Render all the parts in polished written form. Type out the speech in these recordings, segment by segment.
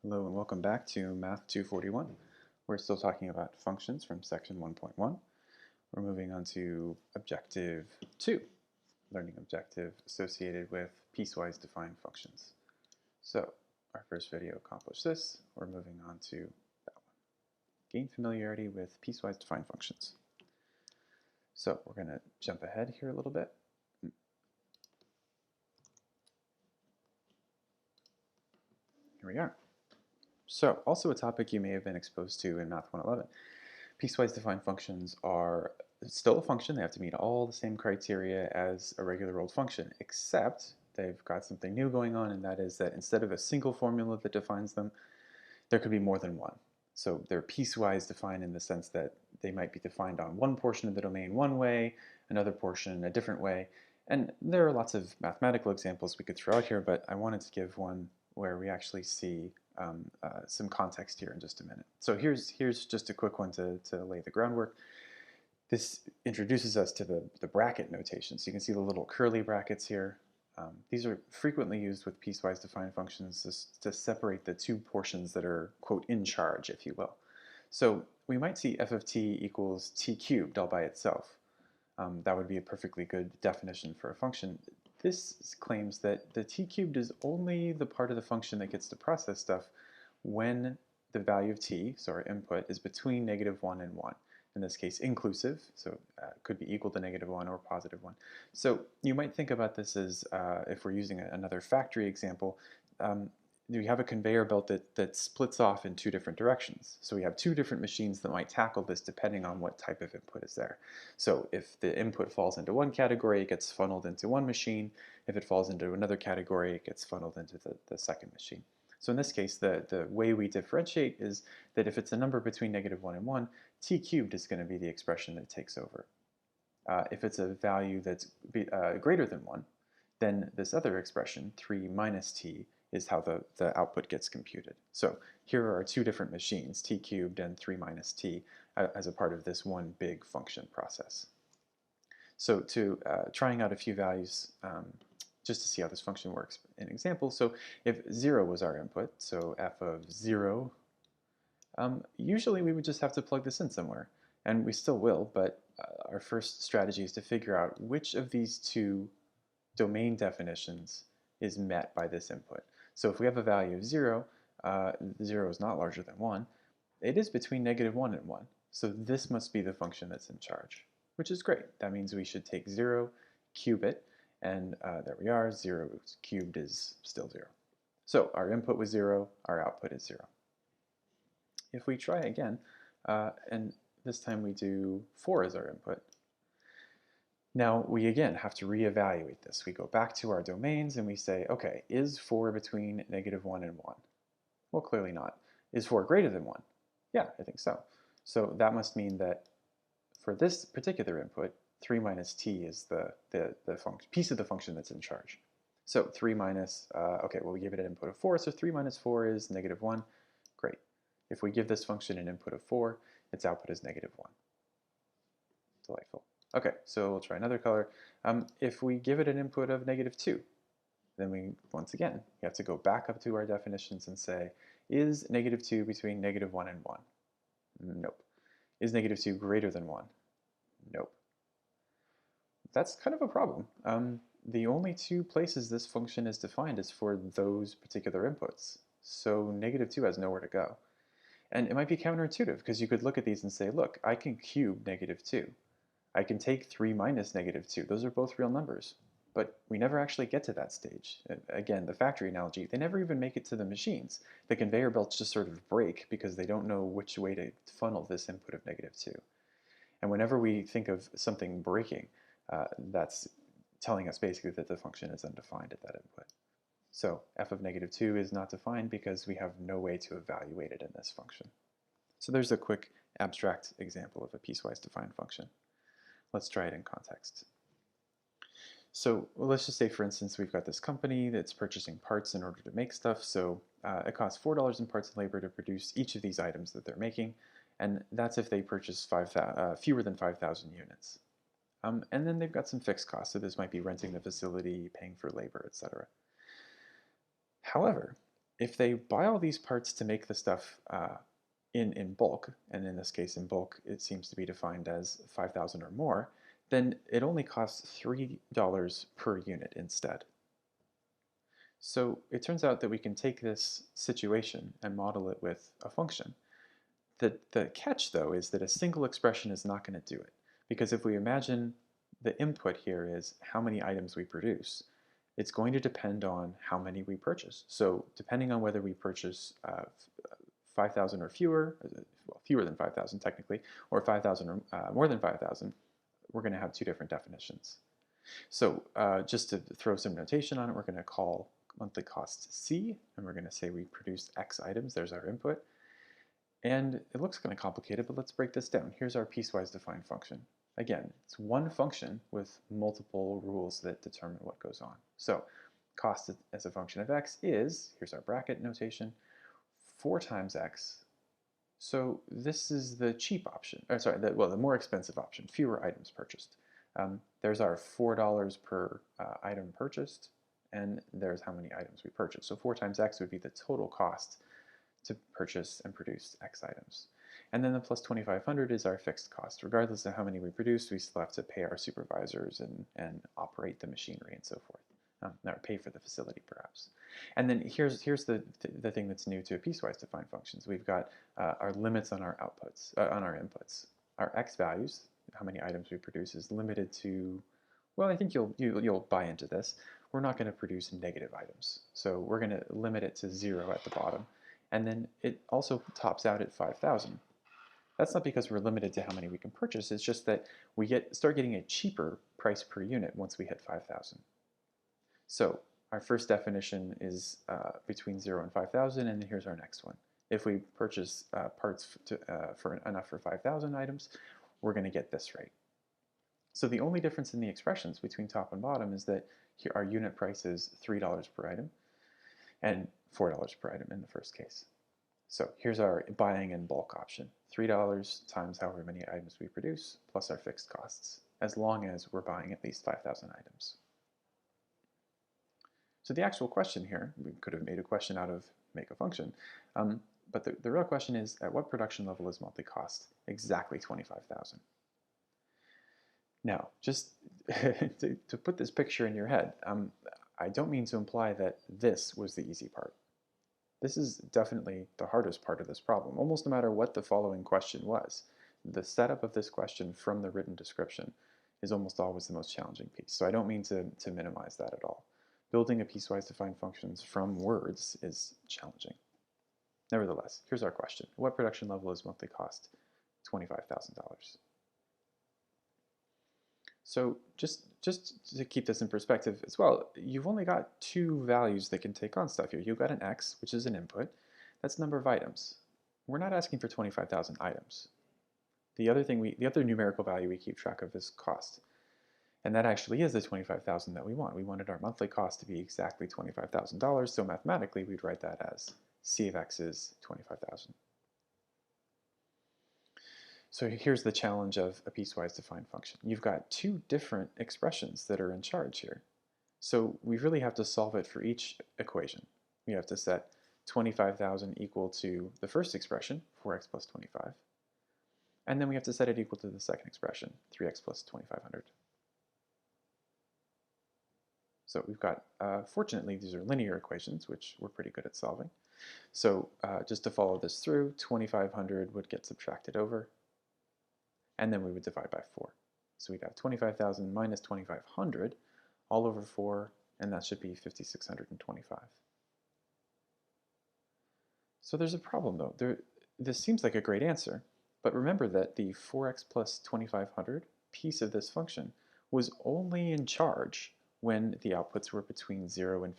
Hello and welcome back to Math 241. We're still talking about functions from section 1.1. We're moving on to objective 2, learning objective associated with piecewise-defined functions. So our first video accomplished this. We're moving on to that one. Gain familiarity with piecewise-defined functions. So we're going to jump ahead here a little bit. Here we are. So, also a topic you may have been exposed to in Math 111. Piecewise-defined functions are still a function. They have to meet all the same criteria as a regular old function, except they've got something new going on, and that is that instead of a single formula that defines them, there could be more than one. So they're piecewise defined in the sense that they might be defined on one portion of the domain one way, another portion a different way, and there are lots of mathematical examples we could throw out here, but I wanted to give one where we actually see some context here in just a minute. So here's just a quick one to lay the groundwork. This introduces us to the bracket notation. So you can see the little curly brackets here. These are frequently used with piecewise defined functions to separate the two portions that are, quote, in charge, if you will. So we might see f of t equals t cubed all by itself. That would be a perfectly good definition for a function. This claims that the t cubed is only the part of the function that gets to process stuff when the value of t, so our input, is between -1 and 1. In this case, inclusive, so it could be equal to -1 or +1. So you might think about this as, if we're using another factory example, we have a conveyor belt that splits off in two different directions. So we have two different machines that might tackle this depending on what type of input is there. So if the input falls into one category, it gets funneled into one machine. If it falls into another category, it gets funneled into the second machine. So in this case, the way we differentiate is that if it's a number between -1 and 1, t cubed is going to be the expression that takes over. If it's a value that's greater than 1, then this other expression, 3 minus t, is how the output gets computed. So here are our two different machines, t cubed and 3 minus t, as a part of this one big function process. So to trying out a few values, just to see how this function works in example. So if 0 was our input, so f of 0, usually we would just have to plug this in somewhere. And we still will, but our first strategy is to figure out which of these two domain definitions is met by this input. So if we have a value of 0, 0 is not larger than 1, it is between -1 and 1. So this must be the function that's in charge, which is great. That means we should take 0, cube it, and there we are, 0 cubed is still 0. So our input was 0, our output is 0. If we try again, and this time we do 4 as our input, now we again have to reevaluate this. We go back to our domains and we say, okay, is 4 between -1 and 1? Well, clearly not. Is 4 greater than 1? Yeah, I think so. So that must mean that for this particular input, 3 minus t is the piece of the function that's in charge. So 3 minus, okay, well we give it an input of 4, so 3 minus 4 is -1. Great. If we give this function an input of 4, its output is -1. Delightful. Okay, so we'll try another color. If we give it an input of -2, then once again, we have to go back up to our definitions and say, is -2 between -1 and 1? Nope. Is -2 greater than 1? Nope. That's kind of a problem. The only two places this function is defined is for those particular inputs. So -2 has nowhere to go. And it might be counterintuitive because you could look at these and say, look, I can cube -2. I can take 3 minus -2. Those are both real numbers. But we never actually get to that stage. Again, the factory analogy, they never even make it to the machines. The conveyor belts just sort of break because they don't know which way to funnel this input of -2. And whenever we think of something breaking, that's telling us basically that the function is undefined at that input. So f of -2 is not defined because we have no way to evaluate it in this function. So there's a quick abstract example of a piecewise defined function. Let's try it in context. So let's just say, for instance, we've got this company that's purchasing parts in order to make stuff. So it costs $4 in parts and labor to produce each of these items that they're making. And that's if they purchase fewer than 5,000 units. And then they've got some fixed costs. So this might be renting the facility, paying for labor, etc. However, if they buy all these parts to make the stuff in bulk, and in this case in bulk it seems to be defined as 5,000 or more, then it only costs $3 per unit instead. So it turns out that we can take this situation and model it with a function. The catch, though, is that a single expression is not going to do it. Because if we imagine the input here is how many items we produce, it's going to depend on how many we purchase. So depending on whether we purchase 5,000 or fewer, well, fewer than 5,000 technically, or 5,000 or more than 5,000, we're going to have two different definitions. So just to throw some notation on it, we're going to call monthly cost C, and we're going to say we produced X items. There's our input. And it looks kind of complicated, but let's break this down. Here's our piecewise-defined function. Again, it's one function with multiple rules that determine what goes on. So cost as a function of x is, here's our bracket notation, 4 times x. So this is the cheap option, or sorry, the more expensive option, fewer items purchased. There's our $4 per item purchased, and there's how many items we purchased. So 4 times x would be the total cost to purchase and produce X items. And then the plus 2,500 is our fixed cost. Regardless of how many we produce, we still have to pay our supervisors and operate the machinery and so forth. Or pay for the facility, perhaps. And then here's the thing that's new to piecewise-defined functions. We've got our limits on our outputs, on our inputs. Our X values, how many items we produce, is limited to, well, I think you'll buy into this. We're not going to produce negative items. So we're going to limit it to 0 at the bottom. And then it also tops out at 5,000. That's not because we're limited to how many we can purchase, it's just that we start getting a cheaper price per unit once we hit 5,000. So our first definition is between 0 and 5,000, and then here's our next one. If we purchase parts for enough for 5,000 items, we're going to get this rate. So the only difference in the expressions between top and bottom is that here our unit price is $3 per item, and $4 per item in the first case. So here's our buying in bulk option. $3 times however many items we produce, plus our fixed costs, as long as we're buying at least 5,000 items. So the actual question here, we could have made a question out of make a function, but the real question is, at what production level is monthly cost? Exactly 25,000. Now, just to put this picture in your head, I don't mean to imply that this was the easy part. This is definitely the hardest part of this problem, almost no matter what the following question was. The setup of this question from the written description is almost always the most challenging piece, so I don't mean to minimize that at all. Building a piecewise-defined functions from words is challenging. Nevertheless, here's our question. What production level is monthly cost? $25,000. So just to keep this in perspective as well, you've only got 2 values that can take on stuff here. You've got an x, which is an input. That's the number of items. We're not asking for 25,000 items. The other numerical value we keep track of is cost. And that actually is the 25,000 that we want. We wanted our monthly cost to be exactly $25,000, so mathematically we'd write that as C of x is 25,000. So here's the challenge of a piecewise-defined function. You've got 2 different expressions that are in charge here. So we really have to solve it for each equation. We have to set 25,000 equal to the first expression, 4x plus 25. And then we have to set it equal to the second expression, 3x plus 2,500. So we've got, fortunately, these are linear equations, which we're pretty good at solving. So just to follow this through, 2,500 would get subtracted over, and then we would divide by 4. So we'd have 25,000 minus 2,500 all over 4, and that should be 5,625. So there's a problem, though. This seems like a great answer, but remember that the 4x plus 2,500 piece of this function was only in charge when the outputs were between 0 and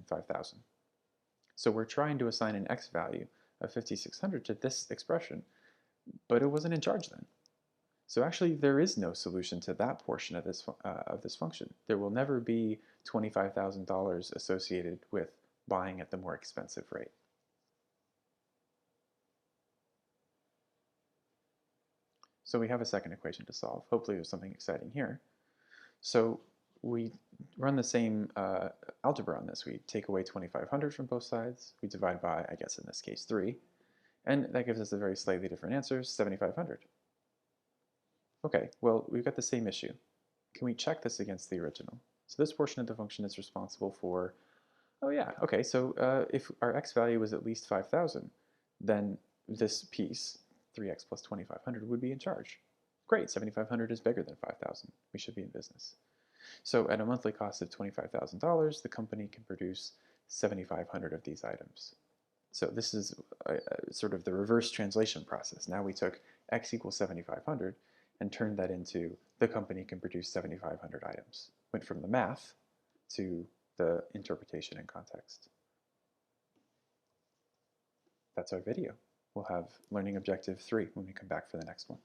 5,000. So we're trying to assign an x value of 5,600 to this expression, but it wasn't in charge then. So actually there is no solution to that portion of this function. There will never be $25,000 associated with buying at the more expensive rate. So we have a second equation to solve. Hopefully there's something exciting here. So we run the same algebra on this. We take away 2,500 from both sides. We divide by, I guess in this case, 3. And that gives us a very slightly different answer, 7,500. Okay, well, we've got the same issue. Can we check this against the original? So this portion of the function is responsible for, oh yeah, okay, so if our x value was at least 5,000, then this piece, 3x plus 2,500, would be in charge. Great, 7,500 is bigger than 5,000. We should be in business. So at a monthly cost of $25,000, the company can produce 7,500 of these items. So this is sort of the reverse translation process. Now we took x equals 7,500 and turned that into the company can produce 7,500 items. Went from the math to the interpretation and context. That's our video. We'll have learning objective 3 when we come back for the next one.